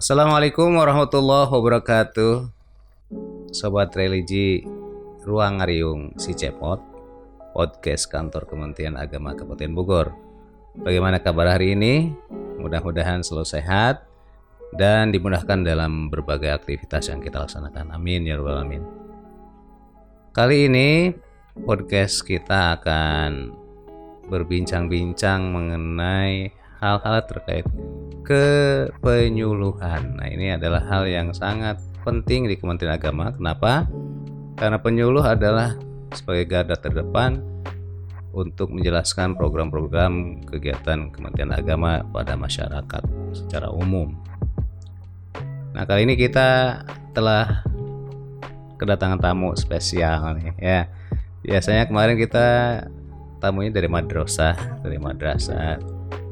Assalamualaikum warahmatullahi wabarakatuh. Sobat religi Ruang Ngariung Si Cepot, podcast kantor Kementerian Agama Kabupaten Bogor. Bagaimana kabar hari ini? Mudah-mudahan selalu sehat dan dimudahkan dalam berbagai aktivitas yang kita laksanakan. Amin ya rabbal alamin. Kali ini podcast kita akan berbincang-bincang mengenai hal-hal terkait kepenyuluhan. Nah, ini adalah hal yang sangat penting di Kementerian Agama. Kenapa? Karena penyuluh adalah sebagai garda terdepan untuk menjelaskan program-program kegiatan Kementerian Agama pada masyarakat secara umum. Nah, kali ini kita telah kedatangan tamu spesial nih ya. Biasanya kemarin kita tamunya dari madrasah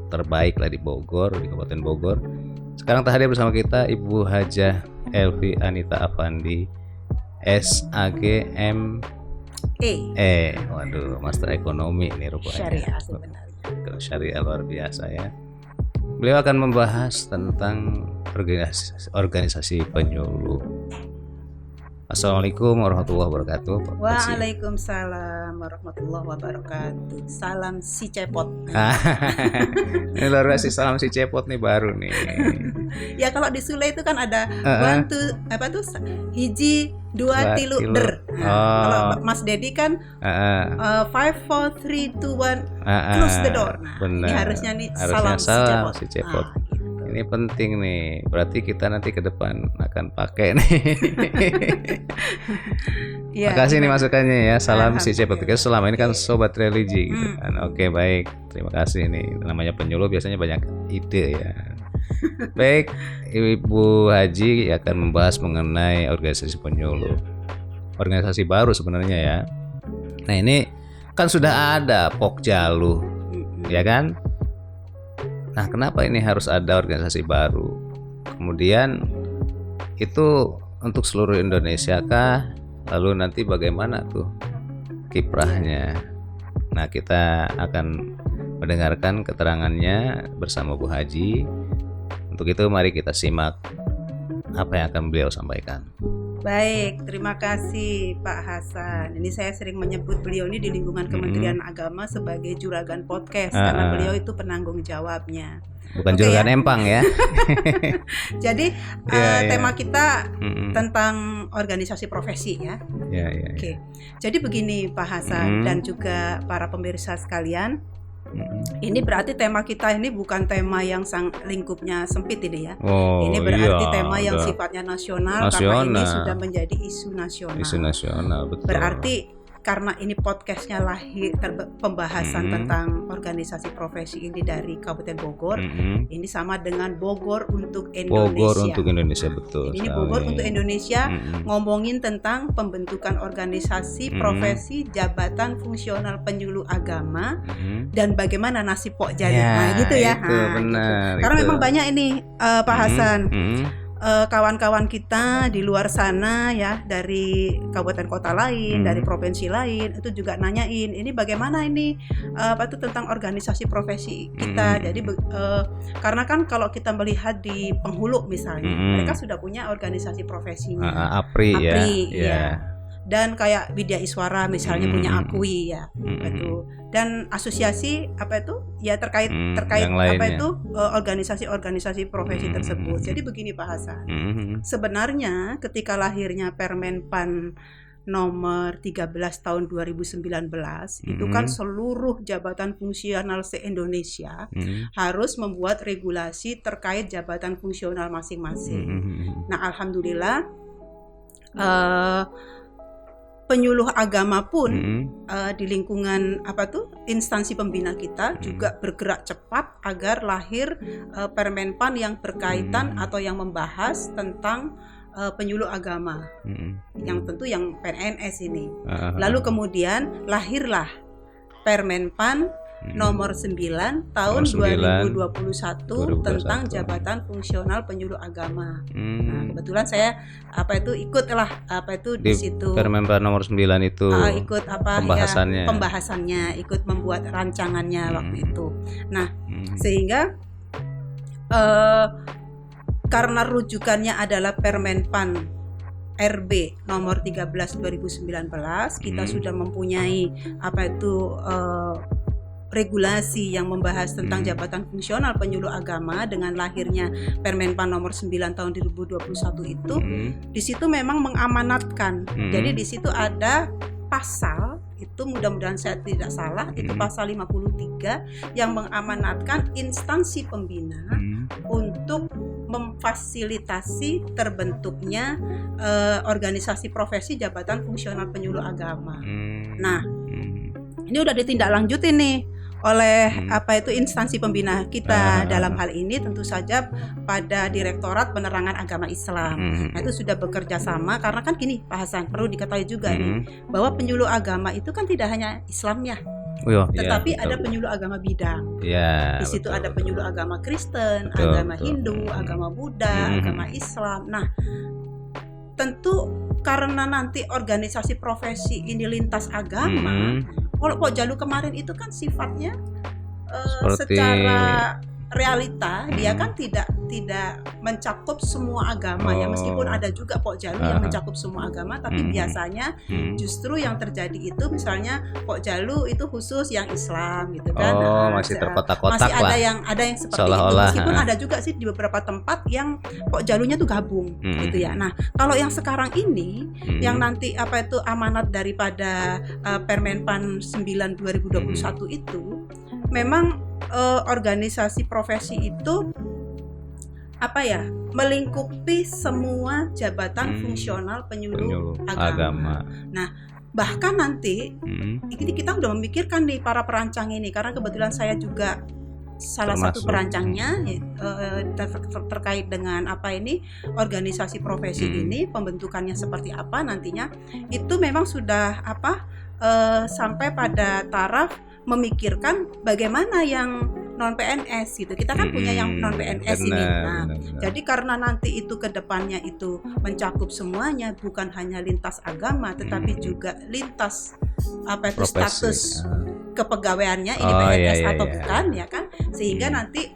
terbaik lah di Bogor, di Kabupaten Bogor. Sekarang hadir bersama kita Ibu Hajah Elvi Anita Afandi, SAGME. Waduh, Master Ekonomi nih rupanya. Syariah sebenarnya. Syariah luar biasa ya. Beliau akan membahas tentang organisasi penyuluh. Assalamualaikum warahmatullahi wabarakatuh. Waalaikumsalam warahmatullahi wabarakatuh. Salam si cepot. Ini luar biasa, salam si cepot nih baru nih. Ya kalau di Sule itu kan ada one two hiji dua tilu der. Kalau Mas Dedi kan 5 4 3 2 1 close the door. Nah, ini harusnya nih salam si cepot. Ini penting nih, berarti kita nanti ke depan akan pakai nih. Ya, makasih nih masukannya ya, salam si cepot. Kita selama ini kan sobat religi gitu kan. Oke, baik, terima kasih nih. Namanya penyuluh biasanya banyak ide ya. Baik, Ibu Haji akan membahas mengenai organisasi penyuluh. Organisasi baru sebenarnya ya. Nah, ini kan sudah ada Pokjaluh, ya kan? Nah, kenapa ini harus ada organisasi baru? Kemudian itu untuk seluruh Indonesia kah? Lalu nanti bagaimana tuh kiprahnya? Nah, kita akan mendengarkan keterangannya bersama Bu Haji. Untuk itu mari kita simak apa yang akan beliau sampaikan. Baik, terima kasih Pak Hasan. Ini saya sering menyebut beliau ini di lingkungan Kementerian Agama sebagai juragan podcast karena beliau itu penanggung jawabnya. Bukan juragan empang ya. Jadi tema kita tentang organisasi profesi ya. Oke. Jadi begini Pak Hasan dan juga para pemirsa sekalian. Ini berarti tema kita ini bukan tema yang lingkupnya sempit ini ya. Ini berarti tema yang sifatnya nasional karena ini sudah menjadi isu nasional. Isu nasional, betul. Berarti karena ini podcastnya lahir pembahasan tentang organisasi profesi ini dari Kabupaten Bogor. Ini sama dengan Bogor untuk Indonesia. Bogor untuk Indonesia, betul. Ini Bogor untuk Indonesia ngomongin tentang pembentukan organisasi profesi jabatan fungsional penyuluh agama dan bagaimana nasib Pokjaluh. Nah, gitu ya. Itu benar. Gitu. Karena memang banyak ini Pak Hasan. Kawan-kawan kita di luar sana ya, dari kabupaten kota lain, dari provinsi lain itu juga nanyain ini bagaimana ini tentang organisasi profesi kita. Jadi karena kan kalau kita melihat di Penghulu misalnya, mereka sudah punya organisasi profesinya. APRI ya. Dan kayak Widya Iswara misalnya punya AKUI ya, itu. Dan asosiasi terkait organisasi-organisasi profesi tersebut. Jadi begini Pak Hasan, sebenarnya ketika lahirnya Permenpan nomor 13 tahun 2019 itu kan seluruh jabatan fungsional se-Indonesia harus membuat regulasi terkait jabatan fungsional masing-masing. Nah, alhamdulillah penyuluh agama pun di lingkungan instansi pembina kita juga bergerak cepat agar lahir Permenpan yang berkaitan atau yang membahas tentang penyuluh agama, yang tentu yang PNS ini. Lalu kemudian lahirlah Permenpan nomor 9 tahun 2021 tentang jabatan fungsional penyuluh agama. Nah, kebetulan saya ikutlah di situ. Permenpan nomor 9 itu ikut pembahasannya, ikut membuat rancangannya waktu itu. Nah, sehingga karena rujukannya adalah Permenpan RB nomor 13 2019, kita sudah mempunyai regulasi yang membahas tentang jabatan fungsional penyuluh agama dengan lahirnya Permenpan nomor 9 tahun 2021 itu. Di situ memang mengamanatkan. Jadi di situ ada pasal, itu mudah-mudahan saya tidak salah, itu pasal 53 yang mengamanatkan instansi pembina untuk memfasilitasi terbentuknya organisasi profesi jabatan fungsional penyuluh agama. Nah, ini udah ditindaklanjuti nih oleh instansi pembina kita. Dalam hal ini tentu saja pada Direktorat Penerangan Agama Islam. Nah, itu sudah bekerja sama, karena kan gini Pak Hasan, perlu diketahui juga nih bahwa penyuluh agama itu kan tidak hanya Islamnya, tetapi ada penyuluh agama bidang. Di situ ada penyuluh agama Kristen, agama Hindu, agama Buddha, agama Islam. Nah, tentu karena nanti organisasi profesi ini lintas agama. Kalau Pokjalu kemarin itu kan sifatnya secara realita dia kan tidak mencakup semua agama ya, meskipun ada juga Pokjalu yang mencakup semua agama, tapi biasanya justru yang terjadi itu misalnya Pokjalu itu khusus yang Islam gitu kan. Masih terkotak-kotak masih lah. ada yang seperti itu, meskipun ada juga sih di beberapa tempat yang Pokjalunya tuh gabung gitu ya. Nah, kalau yang sekarang ini yang nanti amanat daripada Permenpan 9 2021 itu memang organisasi profesi itu melingkupi semua jabatan fungsional penyuluh agama. Nah, bahkan nanti ini kita udah memikirkan nih para perancang ini, karena kebetulan saya juga salah satu perancangnya terkait dengan organisasi profesi ini, pembentukannya seperti apa nantinya, itu memang sudah sampai pada taraf memikirkan bagaimana yang non PNS gitu. Kita kan punya yang non PNS ini. Nah, jadi karena nanti itu ke depannya itu mencakup semuanya, bukan hanya lintas agama tetapi juga lintas status kepegawaiannya ini PNS atau bukan ya kan. Sehingga nanti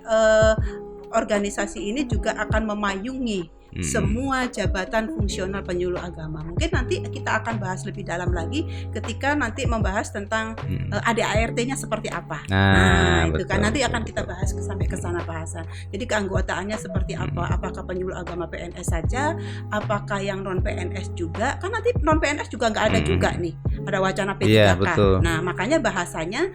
organisasi ini juga akan memayungi semua jabatan fungsional penyuluh agama. Mungkin nanti kita akan bahas lebih dalam lagi ketika nanti membahas tentang ADART-nya seperti apa. Nah, itu kan nanti akan kita bahas sampai ke sana bahasan. Jadi keanggotaannya seperti apa? Apakah penyuluh agama PNS saja? Apakah yang non PNS juga? Kan nanti non PNS juga nggak ada juga nih. Ada wacana P3K. Nah, makanya bahasanya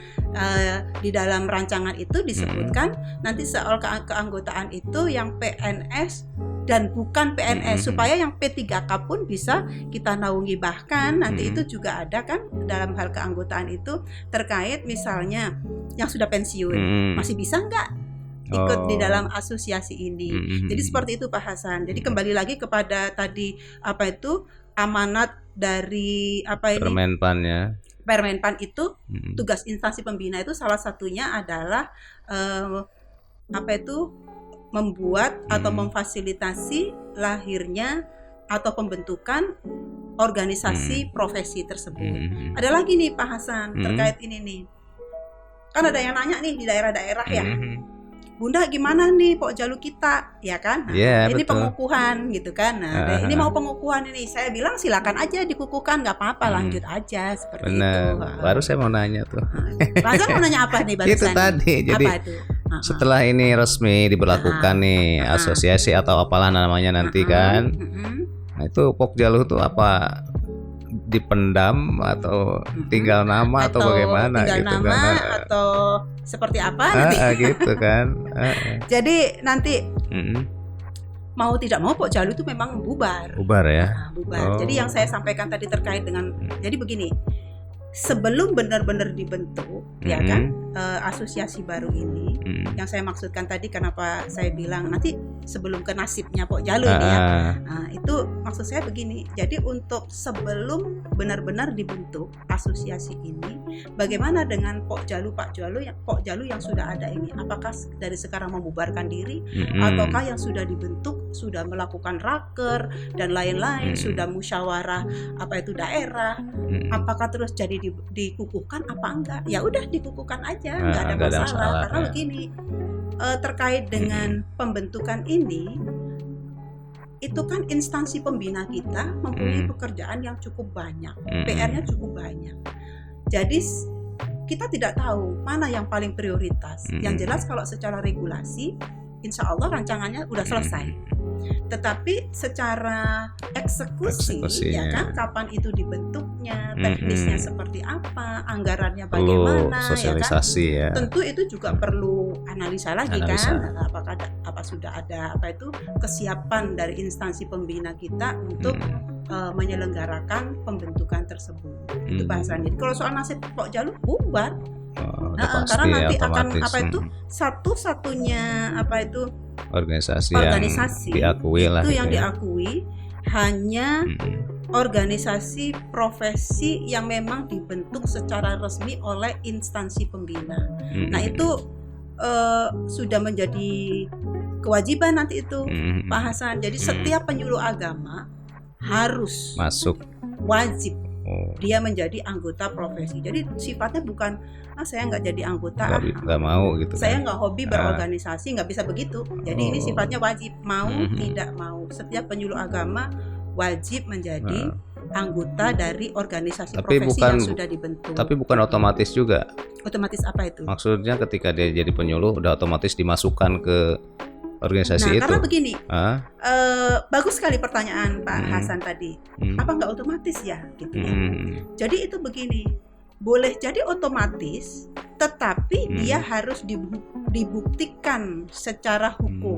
di dalam rancangan itu disebutkan nanti soal keanggotaan itu yang PNS dan bukan PNS, supaya yang P3K pun bisa kita naungi. Bahkan nanti itu juga ada kan dalam hal keanggotaan itu terkait misalnya yang sudah pensiun masih bisa nggak ikut di dalam asosiasi ini. Jadi seperti itu Pak Hasan. Jadi kembali lagi kepada tadi amanat dari Permenpan itu, tugas instansi pembina itu salah satunya adalah membuat atau memfasilitasi lahirnya atau pembentukan organisasi profesi tersebut. Ada lagi nih Pak Hasan terkait ini nih. Kan ada yang nanya nih di daerah-daerah ya. Bunda gimana nih Pokjalu kita, ya kan? Nah, ini betul. Pengukuhan gitu kan. Nah, ini mau pengukuhan ini. Saya bilang silakan aja dikukuhkan, nggak apa-apa, lanjut aja seperti itu. Baru saya mau nanya tuh. Barusan mau nanya apa nih barusan? Itu tadi. Jadi apa itu? Setelah ini resmi diberlakukan nih asosiasi atau apalah namanya nanti kan. Nah, itu Pokjalu tuh apa? Dipendam atau tinggal nama atau bagaimana tinggal gitu nama kan? Atau seperti apa nanti gitu kan. Jadi nanti mau tidak mau Pokjalu itu memang bubar ya. Bubar. Jadi yang saya sampaikan tadi terkait dengan jadi begini, sebelum benar-benar dibentuk ya kan asosiasi baru ini, yang saya maksudkan tadi kenapa saya bilang nanti sebelum ke nasibnya Pokjalu nih ya. Nah, itu maksud saya begini. Jadi untuk sebelum benar-benar dibentuk asosiasi ini, bagaimana dengan Pokjalu yang sudah ada ini? Apakah dari sekarang membubarkan diri ataukah yang sudah dibentuk sudah melakukan raker dan lain-lain, sudah musyawarah daerah? Apakah terus jadi dikukuhkan apa enggak? Ya udah dikukuhkan aja, enggak ada masalah. Karena begini, terkait dengan pembentukan ini itu kan instansi pembina kita mempunyai pekerjaan yang cukup banyak, PR-nya cukup banyak. Jadi kita tidak tahu mana yang paling prioritas. Yang jelas kalau secara regulasi, insya Allah rancangannya udah selesai. Tetapi secara eksekusi ya kan, kapan itu dibentuknya, teknisnya seperti apa, anggarannya bagaimana, sosialisasi ya kan? Tentu itu juga perlu analisa lagi kan, apa sudah ada kesiapan dari instansi pembina kita untuk menyelenggarakan pembentukan tersebut. Itu bahasanya. Kalau soal nasib Pok Jalu bubar. Karena nanti akan satu-satunya organisasi yang diakui itu yang diakui hanya organisasi profesi yang memang dibentuk secara resmi oleh instansi pembina. Nah itu sudah menjadi kewajiban nanti itu Pak Hasan. Jadi setiap penyuluh agama harus wajib dia menjadi anggota profesi. Jadi sifatnya bukan saya nggak jadi anggota, nggak mau gitu. Saya nggak hobi berorganisasi, nggak bisa begitu. Jadi ini sifatnya wajib, mau tidak mau. Setiap penyuluh agama wajib menjadi anggota dari organisasi profesi yang sudah dibentuk. Tapi bukan otomatis juga. Otomatis apa itu? Maksudnya ketika dia jadi penyuluh udah otomatis dimasukkan ke organisasi itu. Karena begini, bagus sekali pertanyaan Pak Hasan tadi. Apa nggak otomatis ya? Gitu ya. Jadi itu begini, boleh jadi otomatis, tetapi dia harus dibuktikan secara hukum.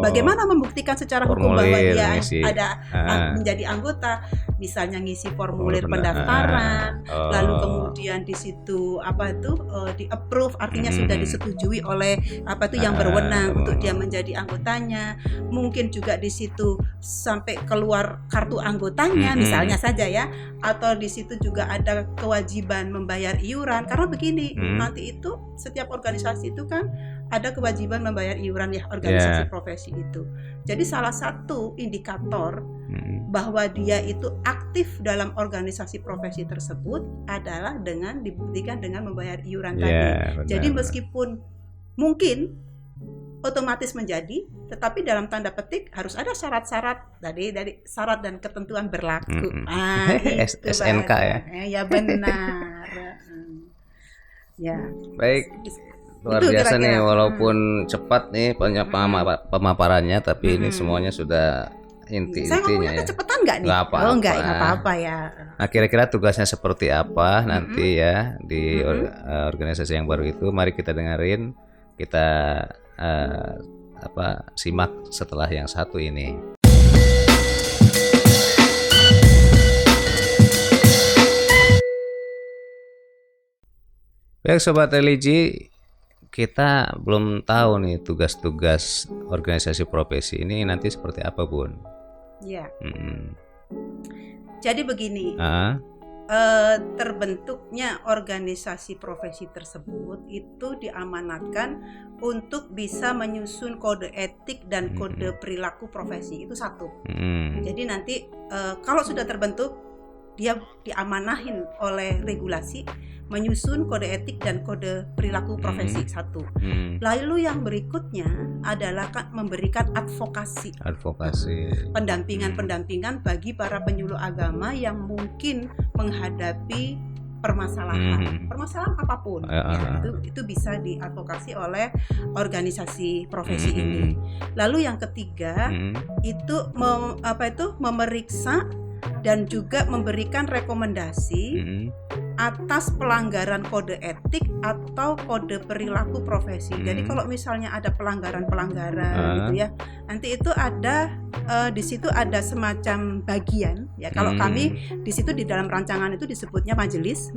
Bagaimana membuktikan secara hukum bahwa dia menjadi anggota? Misalnya ngisi formulir pendaftaran, lalu kemudian di situ di approve, artinya sudah disetujui oleh yang berwenang untuk dia menjadi anggotanya. Mungkin juga di situ sampai keluar kartu anggotanya, misalnya saja ya, atau di situ juga ada kewajiban membayar iuran. Karena begini, nanti itu setiap organisasi itu kan ada kewajiban membayar iuran ya, organisasi profesi itu. Jadi salah satu indikator bahwa dia itu aktif dalam organisasi profesi tersebut adalah dengan dibuktikan dengan membayar iuran tadi. Benar. Jadi meskipun mungkin otomatis menjadi, tetapi dalam tanda petik harus ada syarat-syarat dari syarat dan ketentuan berlaku. SNK ya. Ya benar. Ya. Baik. Luar biasa nih, walaupun cepat nih pemaparannya, tapi ini semuanya sudah intinya. Saya ngomongnya kecepatan nggak nih? Nggak apa-apa ya. Nah, kira-kira tugasnya seperti apa nanti ya di organisasi yang baru itu? Mari kita dengerin, kita simak setelah yang satu ini. Baik Sobat Religi, kita belum tahu nih tugas-tugas organisasi profesi ini nanti seperti apa, Bun? Ya. Jadi begini, terbentuknya organisasi profesi tersebut itu diamanatkan untuk bisa menyusun kode etik dan kode perilaku profesi, itu satu. Jadi nanti kalau sudah terbentuk, dia diamanahin oleh regulasi menyusun kode etik dan kode perilaku profesi, satu. Lalu yang berikutnya adalah memberikan advokasi. Pendampingan bagi para penyuluh agama yang mungkin menghadapi permasalahan apapun. Itu bisa diadvokasi oleh organisasi profesi ini. Lalu yang ketiga itu memeriksa dan juga memberikan rekomendasi atas pelanggaran kode etik atau kode perilaku profesi. Jadi kalau misalnya ada pelanggaran gitu ya, nanti itu ada di situ ada semacam bagian ya. Kalau kami di situ di dalam rancangan itu disebutnya majelis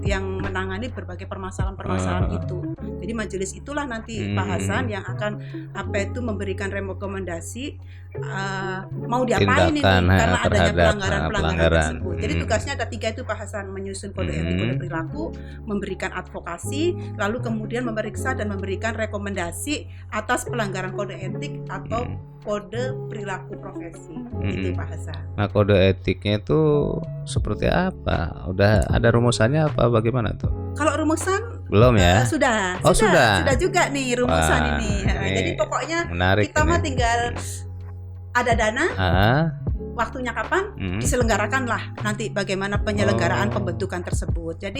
yang menangani berbagai permasalahan itu. Jadi majelis itulah nanti Pak Hasan yang akan memberikan rekomendasi mau diapain ini karena adanya pelanggaran tersebut. Jadi tugasnya ada 3 itu Pak Hasan, menyusun kode etik, kode perilaku, memberikan advokasi, lalu kemudian memeriksa dan memberikan rekomendasi atas pelanggaran kode etik atau kode perilaku profesi. Itu Pak Hasan. Nah, kode etiknya itu seperti apa? Udah ada rumusannya apa bagaimana tuh? Kalau rumusan belum ya? Sudah juga nih rumusan ini. Jadi pokoknya kita mah tinggal ada dana, waktunya kapan, Mm. diselenggarakanlah nanti bagaimana penyelenggaraan pembentukan tersebut. Jadi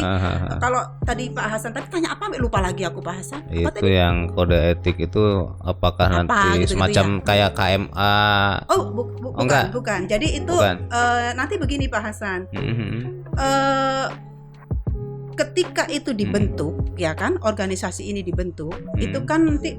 kalau tadi Pak Hasan tadi tanya apa, lupa lagi aku Pak Hasan. Apa Itu tadi? yang kode etik itu apakah Apa nanti gitu-gitu semacam ya? kayak KMA? Oh, enggak. bukan. Jadi itu Bukan. nanti begini Pak Hasan. Mhm. Ketika itu dibentuk, ya kan, organisasi ini dibentuk, itu kan nanti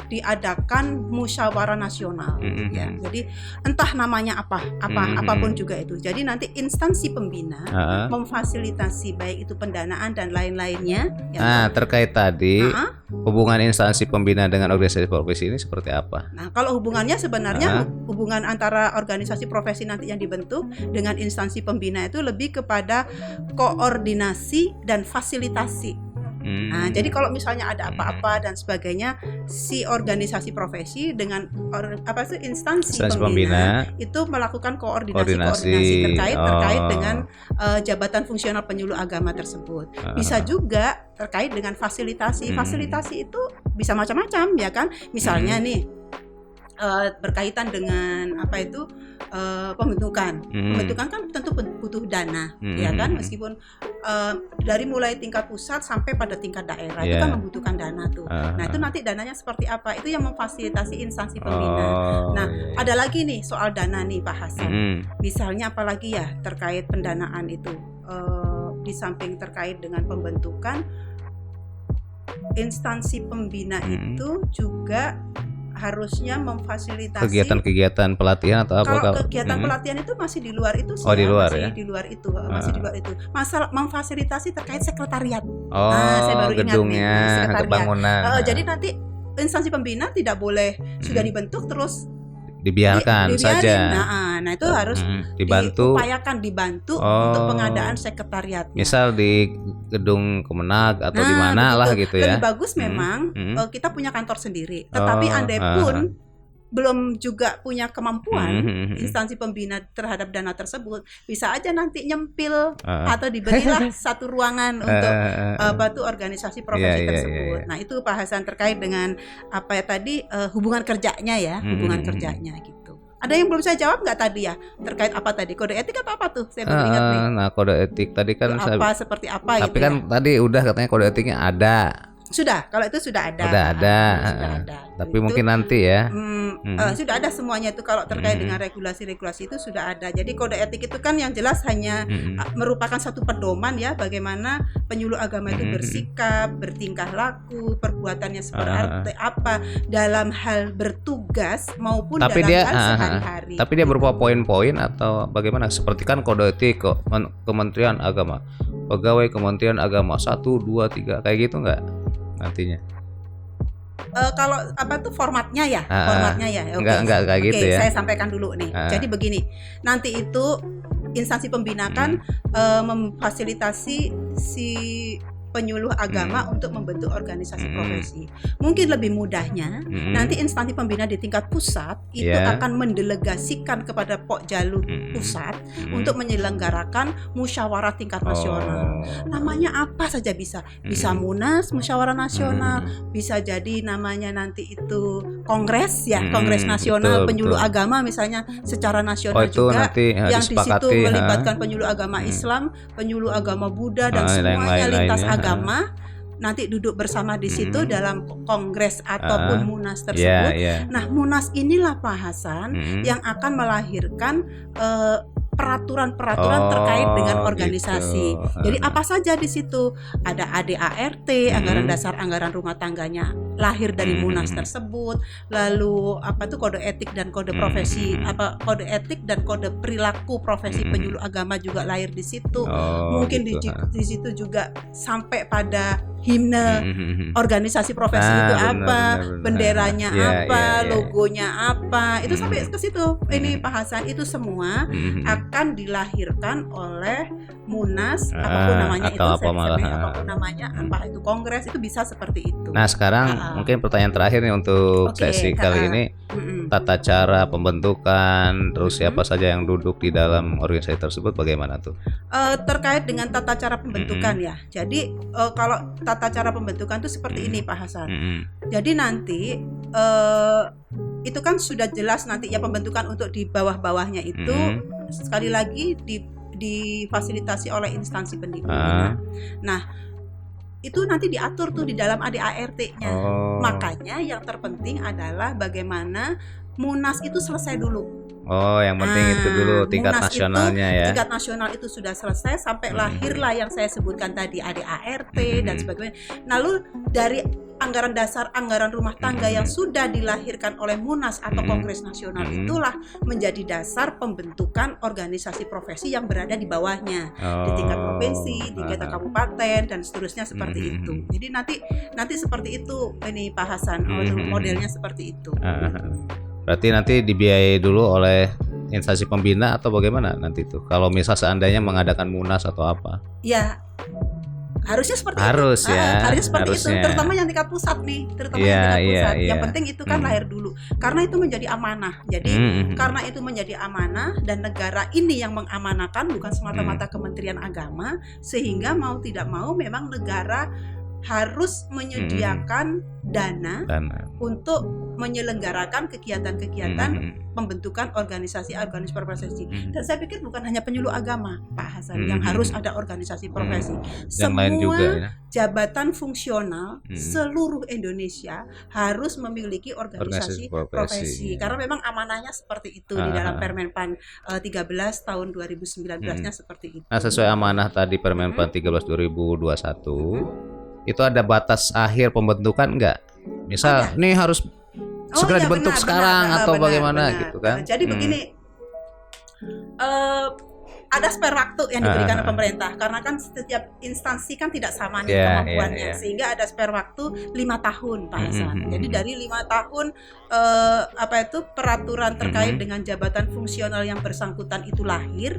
diadakan musyawarah nasional, ya. Jadi entah namanya apapun juga itu. Jadi nanti instansi pembina memfasilitasi baik itu pendanaan dan lain-lainnya. Ya. Nah, terkait tadi hubungan instansi pembina dengan organisasi profesi ini seperti apa? Nah, kalau hubungannya sebenarnya hubungan antara organisasi profesi nanti yang dibentuk dengan instansi pembina itu lebih kepada koordinasi dan fasilitasi. Nah, jadi kalau misalnya ada apa-apa dan sebagainya, si organisasi profesi dengan instansi pembina itu melakukan koordinasi terkait dengan jabatan fungsional penyuluh agama tersebut. Bisa juga terkait dengan fasilitasi. Fasilitasi itu bisa macam-macam, ya kan? Misalnya nih berkaitan dengan pembentukan. Pembentukan kan tentu butuh dana, ya kan, meskipun dari mulai tingkat pusat sampai pada tingkat daerah itu kan membutuhkan dana tuh. Nah, itu nanti dananya seperti apa? Itu yang memfasilitasi instansi pembina. Nah, ada lagi nih soal dana nih Pak Hasan. Misalnya apalagi ya terkait pendanaan itu, di samping terkait dengan pembentukan, instansi pembina itu juga harusnya memfasilitasi kegiatan-kegiatan pelatihan atau apa? Kalau kegiatan pelatihan itu masih di luar itu sih. Di luar masih ya? di luar itu, masih di luar itu. Masalah memfasilitasi terkait sekretariat. Saya baru gedungnya, ingat nih, untuk bangunan. Jadi nanti instansi pembina tidak boleh sudah dibentuk terus dibiarkan saja. Nah itu harus dibantu untuk pengadaan sekretariatnya. Misal di gedung Kemenag atau di mana lah gitu ya. Lebih bagus memang kita punya kantor sendiri. Tetapi andai pun belum juga punya kemampuan instansi pembina terhadap dana tersebut, bisa aja nanti nyempil atau diberilah satu ruangan untuk organisasi profesi tersebut. Nah itu bahasan terkait dengan hubungan kerjanya ya, hubungan kerjanya gitu. Ada yang belum saya jawab nggak tadi ya terkait apa tadi, kode etik atau apa tuh? Saya belum ingat nih. Nah kode etik tadi kan seperti apa? Tapi gitu kan ya? Tadi udah katanya kode etiknya ada. Sudah, kalau itu sudah ada. Sudah ada. Tapi itu, mungkin nanti ya. Sudah ada semuanya itu kalau terkait dengan regulasi-regulasi itu sudah ada. Jadi kode etik itu kan yang jelas hanya merupakan satu pedoman ya bagaimana penyuluh agama itu bersikap, bertingkah laku, perbuatannya seperti apa dalam hal bertugas maupun dalam hal sehari-hari. Tapi dia berupa poin-poin atau bagaimana? Seperti kan kode etik Kementerian Agama. Pegawai Kementerian Agama 1, 2, 3 kayak gitu nggak nantinya? Kalau formatnya ya? Formatnya ya. Enggak kayak gitu ya. Saya sampaikan dulu nih. Jadi begini, nanti itu instansi pembina kan memfasilitasi si penyuluh agama untuk membentuk organisasi profesi. Mungkin lebih mudahnya nanti instansi pembina di tingkat pusat itu akan mendelegasikan kepada Pokjalu pusat untuk menyelenggarakan musyawarah tingkat nasional. Namanya apa saja bisa Munas, musyawarah nasional, bisa jadi namanya nanti itu kongres ya, kongres nasional penyuluh agama misalnya secara nasional juga yang di situ melibatkan penyuluh agama Islam, penyuluh agama Buddha dan semuanya lintas agama nanti duduk bersama di situ dalam kongres ataupun munas tersebut. Nah, munas inilah Pak Hasan yang akan melahirkan peraturan-peraturan terkait dengan organisasi. Gitu. Jadi apa saja di situ? Ada ADART, anggaran dasar anggaran rumah tangganya lahir dari munas tersebut. Lalu kode etik dan kode profesi, kode etik dan kode perilaku profesi penyuluh agama juga lahir di situ. Mungkin gitu. di situ juga sampai pada himne organisasi profesi itu apa, benderanya apa, logonya apa. Itu sampai ke situ. Ini Pak Hasan, itu semua akan dilahirkan oleh munas apapun namanya apapun namanya, apa itu kongres, itu bisa seperti itu. Nah sekarang mungkin pertanyaan terakhir nih untuk sesi kali ini, tata cara pembentukan, terus siapa saja yang duduk di dalam organisasi tersebut bagaimana tuh? Terkait dengan tata cara pembentukan ya. Jadi kalau tata cara pembentukan itu seperti ini Pak Hasan. Jadi nanti itu kan sudah jelas nanti ya pembentukan untuk di bawah-bawahnya itu sekali lagi difasilitasi oleh instansi pendidikan. Nah, itu nanti diatur tuh di dalam ADART-nya. Makanya yang terpenting adalah bagaimana Munas itu selesai dulu. Yang penting itu dulu tingkat Munas nasionalnya itu, ya. Tingkat nasional itu sudah selesai sampai lahirlah yang saya sebutkan tadi ADART dan sebagainya. Lalu dari anggaran dasar, anggaran rumah tangga yang sudah dilahirkan oleh Munas atau Kongres Nasional itulah menjadi dasar pembentukan organisasi profesi yang berada di bawahnya di tingkat provinsi, di tingkat kabupaten dan seterusnya seperti itu. Jadi nanti seperti itu ini Pak Hasan, modelnya seperti itu. Berarti nanti dibiayai dulu oleh instansi pembina atau bagaimana nanti tuh? Kalau misal seandainya mengadakan Munas atau apa? Ya, harusnya seperti harus itu. Ya, harusnya seperti harusnya. itu, terutama yang tingkat pusat nih, yang tingkat pusat. Yang penting itu kan lahir dulu, karena itu menjadi amanah. Jadi karena itu menjadi amanah dan negara ini yang mengamanahkan, bukan semata-mata Kementerian Agama, sehingga mau tidak mau memang negara harus menyediakan dana untuk menyelenggarakan kegiatan-kegiatan pembentukan organisasi profesi. Dan saya pikir bukan hanya penyuluh agama, Pak Hasan, yang harus ada organisasi profesi. Semua juga, ya. Jabatan fungsional seluruh Indonesia harus memiliki organisasi profesi. Karena memang amanahnya seperti itu di dalam Permenpan 13 tahun 2019-nya seperti itu. Nah, sesuai amanah tadi Permenpan 13 2021. Itu ada batas akhir pembentukan enggak? Misal nih harus segera dibentuk sekarang atau bagaimana gitu kan? Jadi begini, ada spare waktu yang diberikan oleh pemerintah karena kan setiap instansi kan tidak sama nih kemampuannya, sehingga ada spare waktu 5 tahun Pak Hasan. Jadi dari 5 tahun peraturan terkait dengan jabatan fungsional yang bersangkutan itu lahir,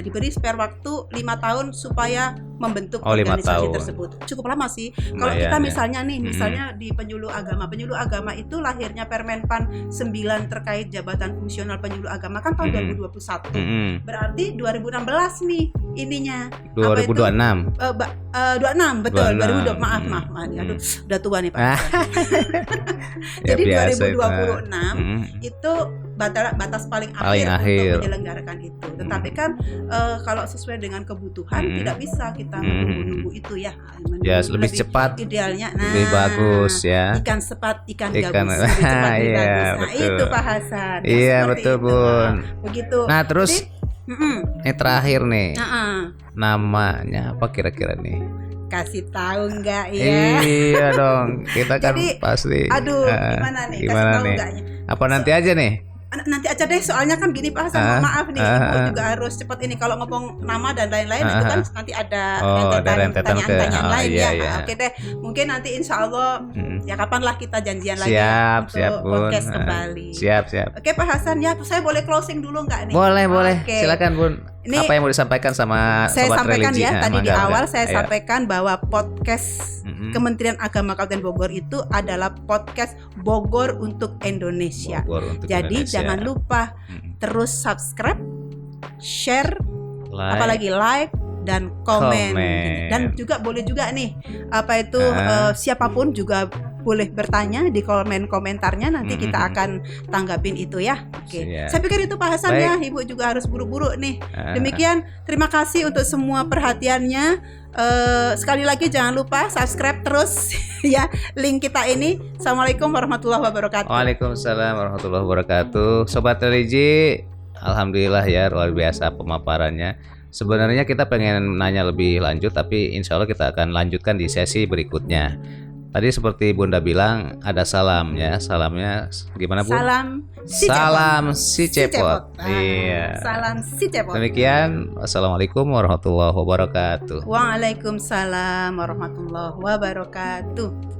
diberi spare waktu 5 tahun supaya membentuk organisasi tersebut. Cukup lama sih. Kalau kita misalnya di penyuluh agama itu lahirnya Permenpan 9 terkait jabatan fungsional penyuluh agama kan tahun 2021. Berarti 2016 nih ininya 2026. 26 betul. 2020 maaf. Aduh, udah tua nih Pak. Jadi 2026 itu batas paling akhir untuk menyelenggarakan itu. Tetapi kan kalau sesuai dengan kebutuhan tidak bisa kita menunggu itu ya. Lebih cepat. Idealnya lebih bagus ya. Ikan sepat, ikan gabus lebih cepat lebih bagus. Nah, itu Pak Hasan. Iya, betul, Bun. Begitu. Nah, terus ini terakhir nih. Namanya apa kira-kira nih? Kasih tahu enggak ya? Iya dong, kita kan pasti. Aduh, gimana nih? Kasih tahu enggaknya? Apa nanti aja nih? Nanti aja deh, soalnya kan gini Pak Hasan, maaf nih, Ibu juga harus cepat ini kalau ngomong nama dan lain-lain itu kan nanti ada pertanyaan-pertanyaan lain ya. Oke deh, mungkin nanti insya Allah ya kapanlah kita janjian lagi untuk podcast kembali. Siap. Oke Pak Hasan ya, saya boleh closing dulu nggak nih? Boleh. Silakan Bun. Ini apa yang mau disampaikan sama saya Sobat sampaikan Religi? Ya, tadi di awal saya sampaikan bahwa podcast Kementerian Agama Kabupaten Bogor itu adalah podcast Bogor untuk Indonesia. Jadi jangan lupa terus subscribe, share, apalagi like dan komen. Dan juga boleh juga nih siapapun juga boleh bertanya di komentarnya, nanti kita akan tanggapin itu ya. Oke. Saya pikir itu Pak Hasan. Ya, Ibu juga harus buru-buru nih. Demikian, terima kasih untuk semua perhatiannya. Sekali lagi jangan lupa subscribe terus ya link kita ini. Assalamualaikum warahmatullahi wabarakatuh. Waalaikumsalam warahmatullahi wabarakatuh. Sobat Religi, alhamdulillah ya, luar biasa pemaparannya. Sebenarnya kita pengen nanya lebih lanjut, tapi insya Allah kita akan lanjutkan di sesi berikutnya. Tadi seperti Bunda bilang ada salamnya. Salamnya gimana Bu? Salam si cepot. Iya. Salam si cepot. Demikian. Wassalamualaikum warahmatullahi wabarakatuh. Waalaikumsalam warahmatullahi wabarakatuh.